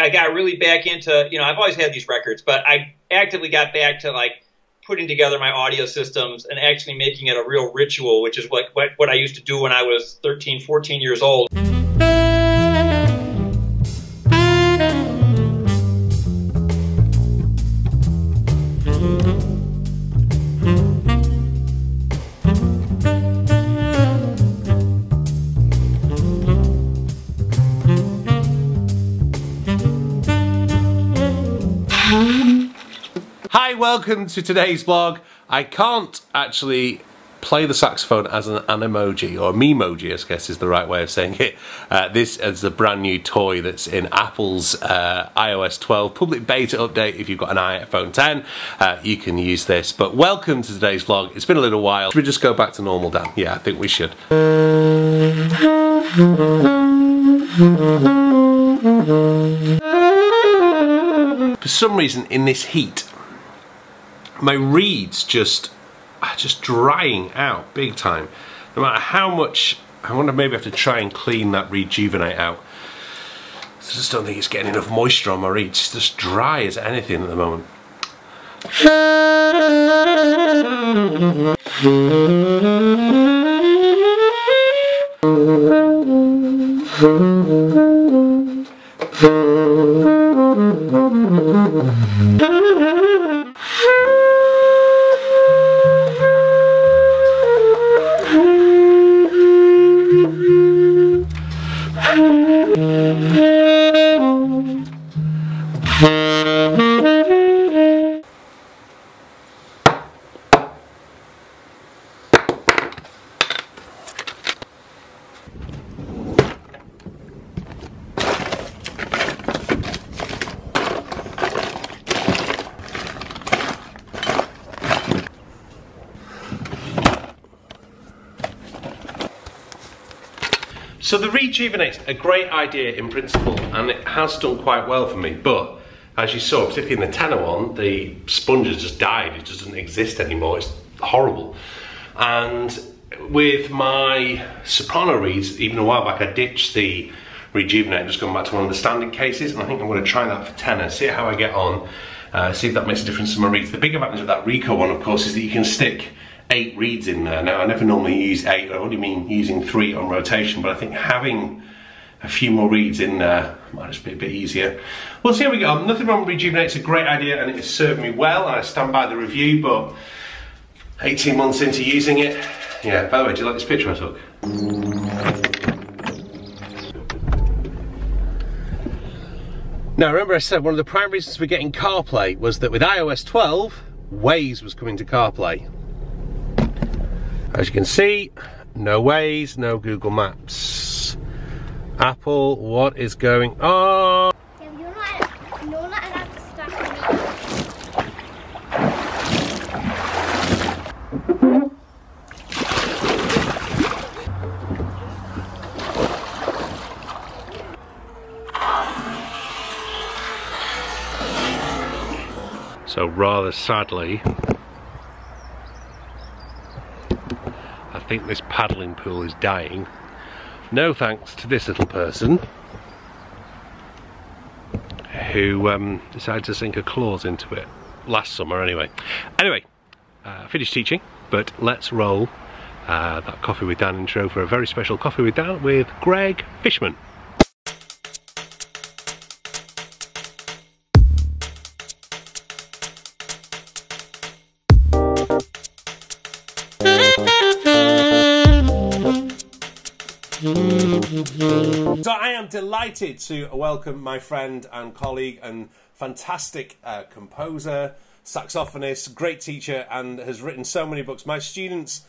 I got really back into, you know, I've always had these records, but I actively got back to like putting together my audio systems and actually making it a real ritual, which is what I used to do when I was 13, 14 years old. Hi, welcome to today's vlog. I can't actually play the saxophone as an emoji, or memoji, I guess is the right way of saying it. This is a brand new toy that's in Apple's iOS 12 public beta update. If you've got an iPhone 10, you can use this. But welcome to today's vlog. It's been a little while. Should we just go back to normal, Dan? Yeah, I think we should. For some reason, in this heat, my reeds are just drying out big time. No matter how much, I wonder, maybe I have to try and clean that rejuvenate out. I just don't think it's getting enough moisture on my reeds. It's just dry as anything at the moment. So the rejuvenate's a great idea in principle, and it has done quite well for me, but as you saw, particularly in the tenor one, the sponge has just died. It just doesn't exist anymore. It's horrible. And with my soprano reeds, even a while back, I ditched the rejuvenate, just gone back to one of the standard cases, and I think I'm going to try that for tenor, see how I get on, see if that makes a difference to my reeds. The big advantage of that Rico one, of course, is that you can stick 8 reeds in there. Now, I never normally use 8, I only mean using 3 on rotation, but I think having a few more reeds in there might just be a bit easier. We'll see how we go on. Nothing wrong with rejuvenate, it's a great idea and it has served me well, and I stand by the review, but 18 months into using it, yeah. By the way, do you like this picture I took? Now, remember I said one of the prime reasons for getting CarPlay was that with iOS 12, Waze was coming to CarPlay. As you can see, no Waze, no Google Maps. Apple, what is going on? Yeah, you're not allowed to stack me. So rather sadly, I think this paddling pool is dying. No thanks to this little person who decided to sink a claws into it last summer anyway. Finished teaching, but let's roll that Coffee with Dan intro for a very special Coffee with Dan with Greg Fishman. So I am delighted to welcome my friend and colleague and fantastic composer, saxophonist, great teacher, and has written so many books. My students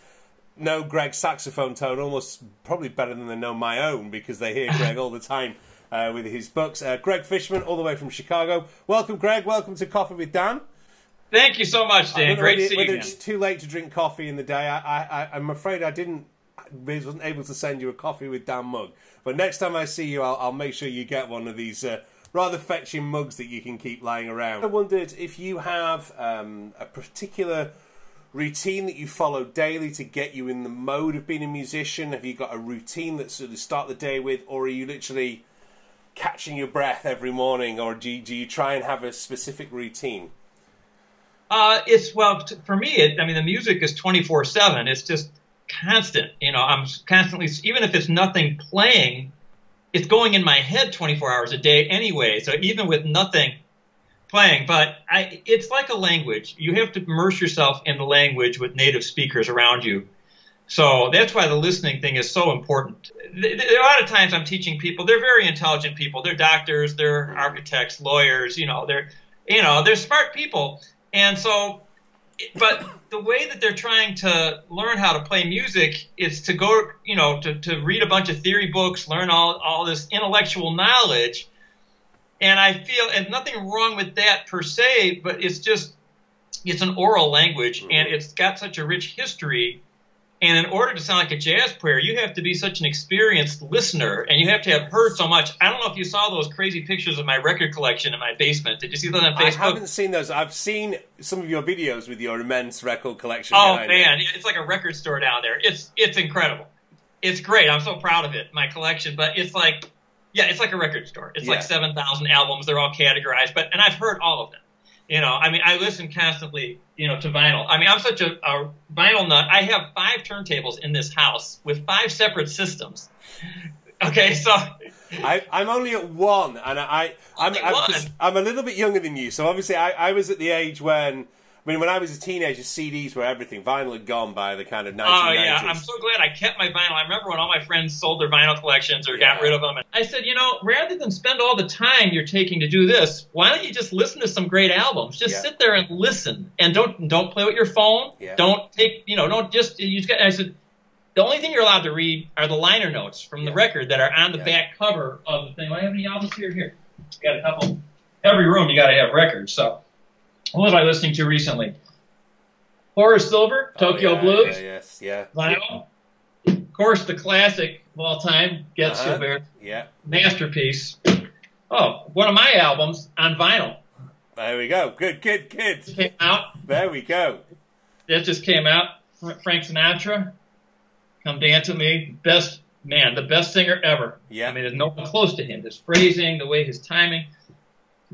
know Greg's saxophone tone almost probably better than they know my own, because they hear Greg all the time with his books. Greg Fishman, all the way from Chicago. Welcome, Greg. Welcome to Coffee with Dan. Thank you so much, Dan. Great to see you whether again. It's too late to drink coffee in the day. I'm afraid I wasn't able to send you a Coffee with Dan mug, but next time I see you, I'll make sure you get one of these rather fetching mugs that you can keep lying around. I wondered if you have a particular routine that you follow daily to get you in the mode of being a musician. Have you got a routine that sort of start the day with, or are you literally catching your breath every morning, or do you try and have a specific routine? For me, I mean, the music is 24/7. It's just constant. I'm constantly, even if it's nothing playing, it's going in my head 24 hours a day anyway. So even with nothing playing, but it's like a language. You have to immerse yourself in the language with native speakers around you. So that's why the listening thing is so important. A lot of times I'm teaching people, they're very intelligent people. They're doctors, they're architects, lawyers, they're smart people. And so, but the way that they're trying to learn how to play music is to go, to read a bunch of theory books, learn all this intellectual knowledge. And I feel, and nothing wrong with that per se, but it's an oral language, and it's got such a rich history. And in order to sound like a jazz player, you have to be such an experienced listener, and you have to have heard so much. I don't know if you saw those crazy pictures of my record collection in my basement. Did you see those on Facebook? I haven't seen those. I've seen some of your videos with your immense record collection. Oh, man. It's like a record store down there. It's incredible. It's great. I'm so proud of it, my collection. But it's like, it's like a record store. It's like 7,000 albums. They're all categorized. And I've heard all of them. I listen constantly, to vinyl. I mean, I'm such a vinyl nut. I have 5 turntables in this house with 5 separate systems. Okay, so I'm only at 1, and I'm a little bit younger than you. So obviously, I was at the age when I was a teenager, CDs were everything. Vinyl had gone by the kind of 1990s. Oh, yeah. I'm so glad I kept my vinyl. I remember when all my friends sold their vinyl collections or got rid of them. And I said, rather than spend all the time you're taking to do this, why don't you just listen to some great albums? Just sit there and listen. And don't play with your phone. Yeah. Don't take, I said, the only thing you're allowed to read are the liner notes from the record that are on the back cover of the thing. Do I have any albums here? Here. Got a couple. Every room you got to have records, so. What was I listening to recently? Horace Silver, Tokyo Blues. Vinyl. Of course, the classic of all time, Get Silver. Yeah. Masterpiece. Oh, one of my albums on vinyl. There we go. Good. Came out. There we go. That just came out. Frank Sinatra, Come Dance With Me. The best singer ever. Yeah. I mean, there's no one close to him. His phrasing, the way his timing.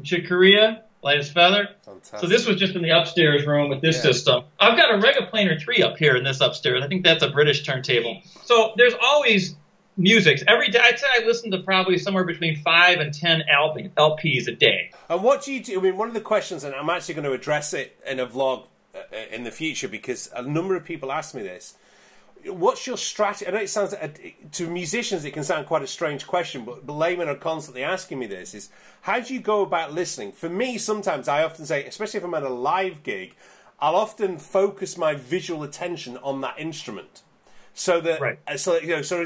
Chick Corea. Light as Feather. Fantastic. So this was just in the upstairs room with this system. I've got a Regaplaner 3 up here in this upstairs. I think that's a British turntable. So there's always music. Every day, I'd say I listen to probably somewhere between 5 and 10 LPs a day. And what do you do? I mean, one of the questions, and I'm actually going to address it in a vlog in the future because a number of people ask me this. What's your strategy? I know it sounds, to musicians, it can sound quite a strange question, but laymen are constantly asking me this, is how do you go about listening? For me, sometimes I often say, especially if I'm at a live gig, I'll often focus my visual attention on that instrument. So that, so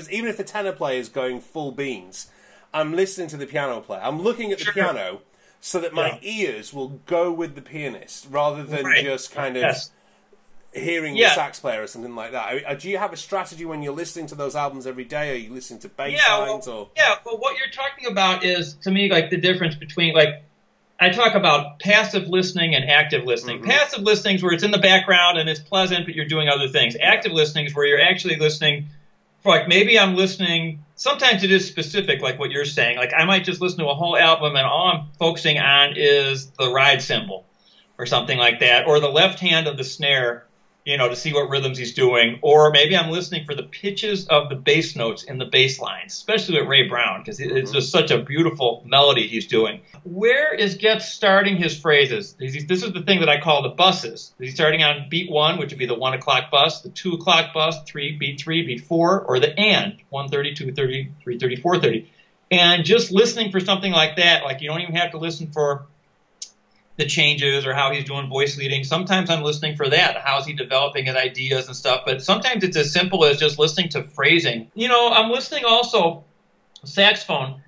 even if the tenor player is going full beans, I'm listening to the piano player. I'm looking at the piano so that my ears will go with the pianist rather than just kind of... hearing the sax player or something like that. Do you have a strategy when you're listening to those albums every day? Are you listening to bass lines? Well, what you're talking about is, to me, like the difference between, like, I talk about passive listening and active listening. Mm-hmm. Passive listening is where it's in the background and it's pleasant, but you're doing other things. Active listening is where you're actually listening for, like, maybe I'm listening, sometimes it is specific, like what you're saying. Like, I might just listen to a whole album and all I'm focusing on is the ride cymbal or something like that, or the left hand of the snare, to see what rhythms he's doing. Or maybe I'm listening for the pitches of the bass notes in the bass lines, especially with Ray Brown, because it's just such a beautiful melody he's doing. Where is Getz starting his phrases? This is the thing that I call the buses. Is he starting on beat 1, which would be the 1 o'clock bus, the 2 o'clock bus, beat 3, beat 4, or the and, 1:30, 2:30, 3:30, 4:30. And just listening for something like that, like you don't even have to listen for the changes or how he's doing voice leading. Sometimes I'm listening for that. How's he developing his ideas and stuff? But sometimes it's as simple as just listening to phrasing. I'm listening also saxophone.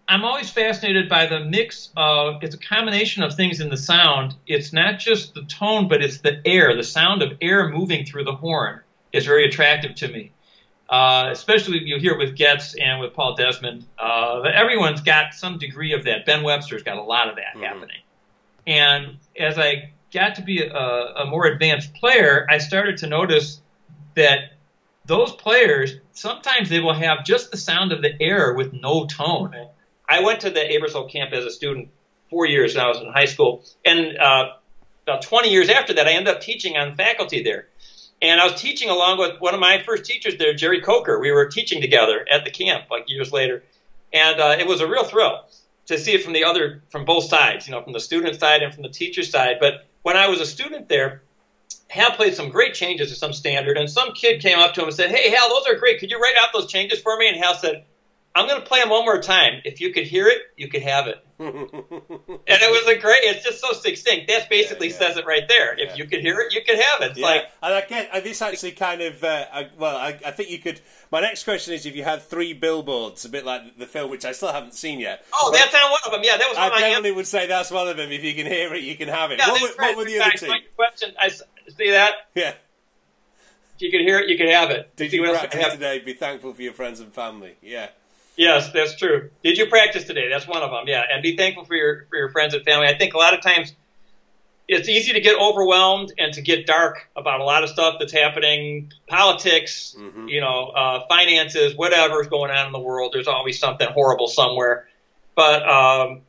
I'm always fascinated by the mix of, it's a combination of things in the sound. It's not just the tone, but it's the air. The sound of air moving through the horn is very attractive to me. Especially you hear with Getz and with Paul Desmond. Everyone's got some degree of that. Ben Webster's got a lot of that happening. And as I got to be a more advanced player, I started to notice that those players, sometimes they will have just the sound of the air with no tone. I went to the Aebersold camp as a student 4 years when I was in high school. And about 20 years after that, I ended up teaching on faculty there. And I was teaching along with one of my first teachers there, Jerry Coker. We were teaching together at the camp like years later. And it was a real thrill to see it from both sides, from the student side and from the teacher side. But when I was a student there, Hal played some great changes to some standard, and some kid came up to him and said, "Hey, Hal, those are great. Could you write out those changes for me?" And Hal said, "I'm going to play them one more time. If you could hear it, you could have it." And it was it's just so succinct. That basically says it right there. If you could hear it, you could have it. It's and again, this actually kind of, I think you could, my next question is if you had 3 billboards, a bit like the film, which I still haven't seen yet. Oh, that's on one of them. Yeah, that was one of my definitely would say that's one of them. If you can hear it, you can have it. Yeah, what were the other 2? Question, see that? Yeah. If you could hear it, you could have it. Did you practice today? Be thankful for your friends and family. Yeah. Yes, that's true. Did you practice today? That's one of them. Yeah, and be thankful for your friends and family. I think a lot of times it's easy to get overwhelmed and to get dark about a lot of stuff that's happening, politics, finances, whatever's going on in the world. There's always something horrible somewhere. But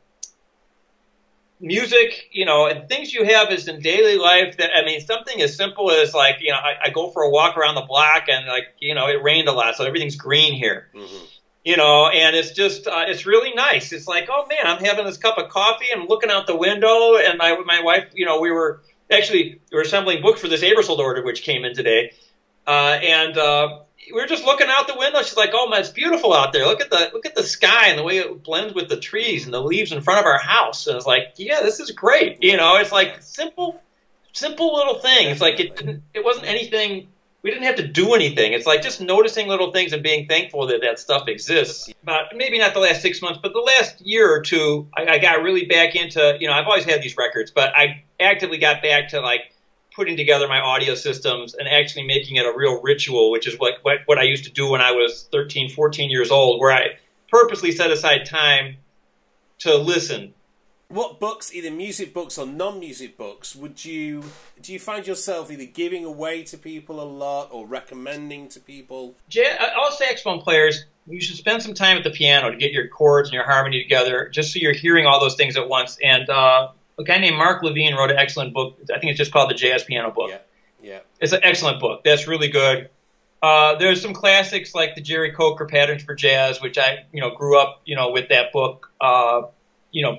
music, and things you have is in daily life that, something as simple as like, I go for a walk around the block and it rained a lot, so everything's green here. Mm-hmm. And it's just, it's really nice. It's like, oh man, I'm having this cup of coffee and looking out the window, and my wife, we were assembling books for this Aebersold order, which came in today. And we were just looking out the window. She's like, oh man, it's beautiful out there. Look at the sky and the way it blends with the trees and the leaves in front of our house. And it's like, yeah, this is great. It's like simple little things. It's like it wasn't anything. We didn't have to do anything. It's like just noticing little things and being thankful that stuff exists. But maybe not the last 6 months, but the last year or two, I got really back into, I've always had these records, but I actively got back to like putting together my audio systems and actually making it a real ritual, which is what I used to do when I was 13, 14 years old, where I purposely set aside time to listen. What books, either music books or non-music books, do you find yourself either giving away to people a lot or recommending to people? All saxophone players, you should spend some time at the piano to get your chords and your harmony together, just so you're hearing all those things at once. And a guy named Mark Levine wrote an excellent book. I think it's just called The Jazz Piano Book. Yeah. It's an excellent book. That's really good. There's some classics like the Jerry Coker Patterns for Jazz, which I, grew up, with that book.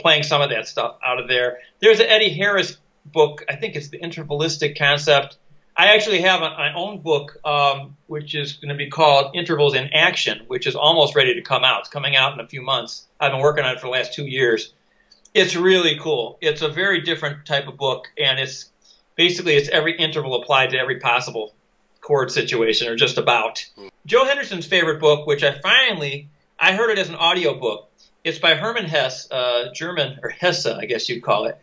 Playing some of that stuff out of there. There's an Eddie Harris book. I think it's the intervalistic concept. I actually have my own book, which is going to be called Intervals in Action, which is almost ready to come out. It's coming out in a few months. I've been working on it for the last 2 years. It's really cool. It's a very different type of book, and it's every interval applied to every possible chord situation, or just about. Joe Henderson's favorite book, which I heard it as an audio book. It's by Hermann Hesse, German, or Hesse, I guess you'd call it.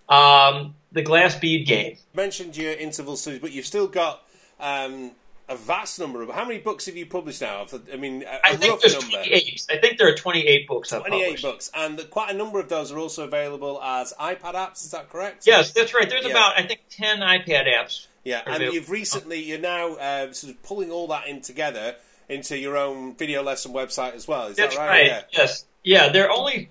The Glass Bead Game. You mentioned your interval studies, but you've still got a vast number of... How many books have you published now? I think there's 28. I think there are 28 books I've published. 28 books, and quite a number of those are also available as iPad apps, is that correct? Yes, that's right. There's about, I think, 10 iPad apps. Yeah, and you're now sort of pulling all that in together into your own video lesson website as well, is that right? That's right, yeah. Yes. Yeah, there are only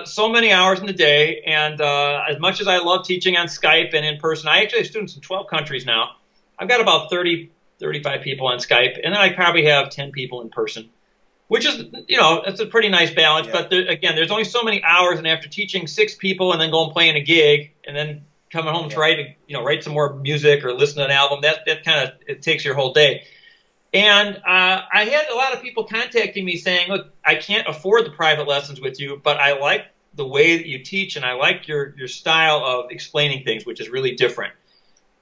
so many hours in the day, and as much as I love teaching on Skype and in person, I actually have students in 12 countries now. I've got about 30, 35 people on Skype, and then I probably have 10 people in person, which is, that's a pretty nice balance. Yeah. But there's only so many hours, and after teaching 6 people and then going and playing a gig and then coming home to write some more music or listen to an album, that kind of, it takes your whole day. And I had a lot of people contacting me saying, look, I can't afford the private lessons with you, but I like the way that you teach, and I like your style of explaining things, which is really different.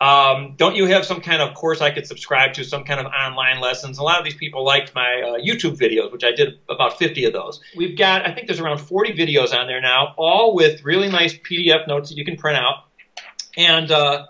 Don't you have some kind of course I could subscribe to, some kind of online lessons? A lot of these people liked my YouTube videos, which I did about 50 of those. We've got, I think there's around 40 videos on there now, all with really nice PDF notes that you can print out. And I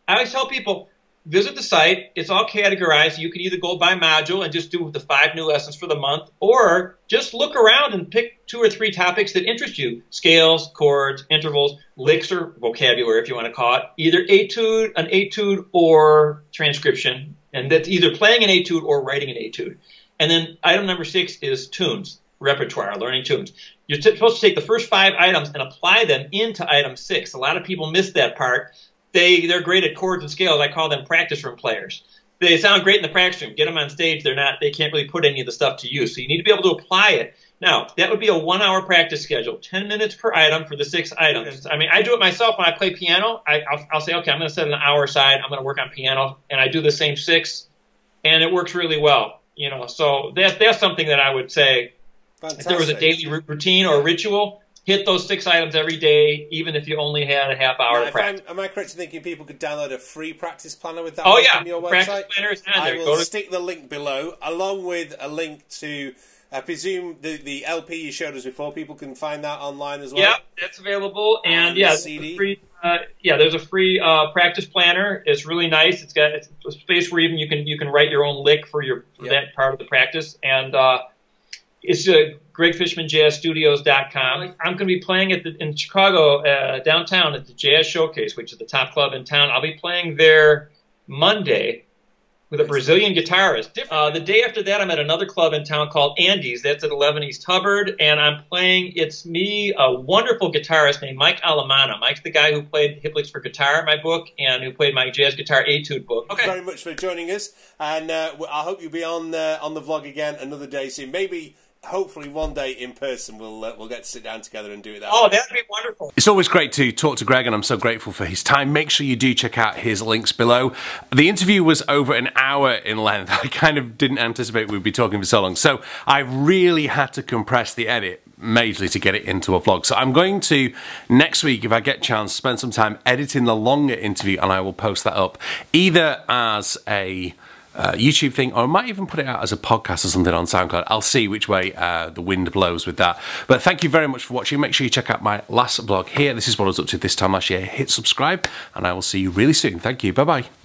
always tell people, visit the site. It's all categorized. You can either go by module and just do the 5 new lessons for the month, or just look around and pick 2 or 3 topics that interest you. Scales, chords, intervals, licks, or vocabulary, if you want to call it. Either an etude, or transcription. And that's either playing an etude or writing an etude. And then item number 6 is tunes. repertoire, learning tunes. You're supposed to take the first 5 items and apply them into item 6. A lot of people miss that part. They're great at chords and scales. I call them practice room players. They sound great in the practice room. Get them on stage, they can't really put any of the stuff to use. So you need to be able to apply it. Now, that would be a 1-hour practice schedule, 10 minutes per item for the 6 items. I mean, I do it myself when I play piano. I'll say, okay, I'm going to set an hour aside. I'm going to work on piano, and I do the same 6, and it works really well. You know, so that's something that I would say. Fantastic. If there was a daily routine or ritual, hit those 6 items every day, even if you only had a half hour to practice. Am I correct in thinking people could download a free practice planner with that from your practice website? Planner is on there. I will stick the link below, along with a link to, I presume, the LP you showed us before. People can find that online as well? Yeah, that's available. And yeah, CD. There's a free practice planner. It's really nice. It's a space where even you can write your own lick for that part of the practice. And it's GregFishmanJazzStudios.com. I'm going to be playing in Chicago, downtown at the Jazz Showcase, which is the top club in town. I'll be playing there Monday with a Brazilian guitarist. The day after that, I'm at another club in town called Andy's. That's at 11 East Hubbard, and I'm playing, it's me, a wonderful guitarist named Mike Alamano. Mike's the guy who played Hip Licks for Guitar, my book, and who played my jazz guitar etude book. Okay. Thank you very much for joining us, and I hope you'll be on the vlog again another day soon. Maybe, hopefully one day in person we'll get to sit down together and do it that way. That'd be wonderful. It's always great to talk to Greg, and I'm so grateful for his time. Make sure you do check out his links below. The interview was over an hour in length. I kind of didn't anticipate we'd be talking for so long, so I really had to compress the edit majorly to get it into a vlog. So I'm going to, next week, if I get a chance, spend some time editing the longer interview, and I will post that up either as a YouTube thing, or I might even put it out as a podcast or something on SoundCloud. I'll see which way the wind blows with that. But thank you very much for watching. Make sure you check out my last vlog here. This is what I was up to this time last year. Hit subscribe, and I will see you really soon. Thank you. Bye-bye.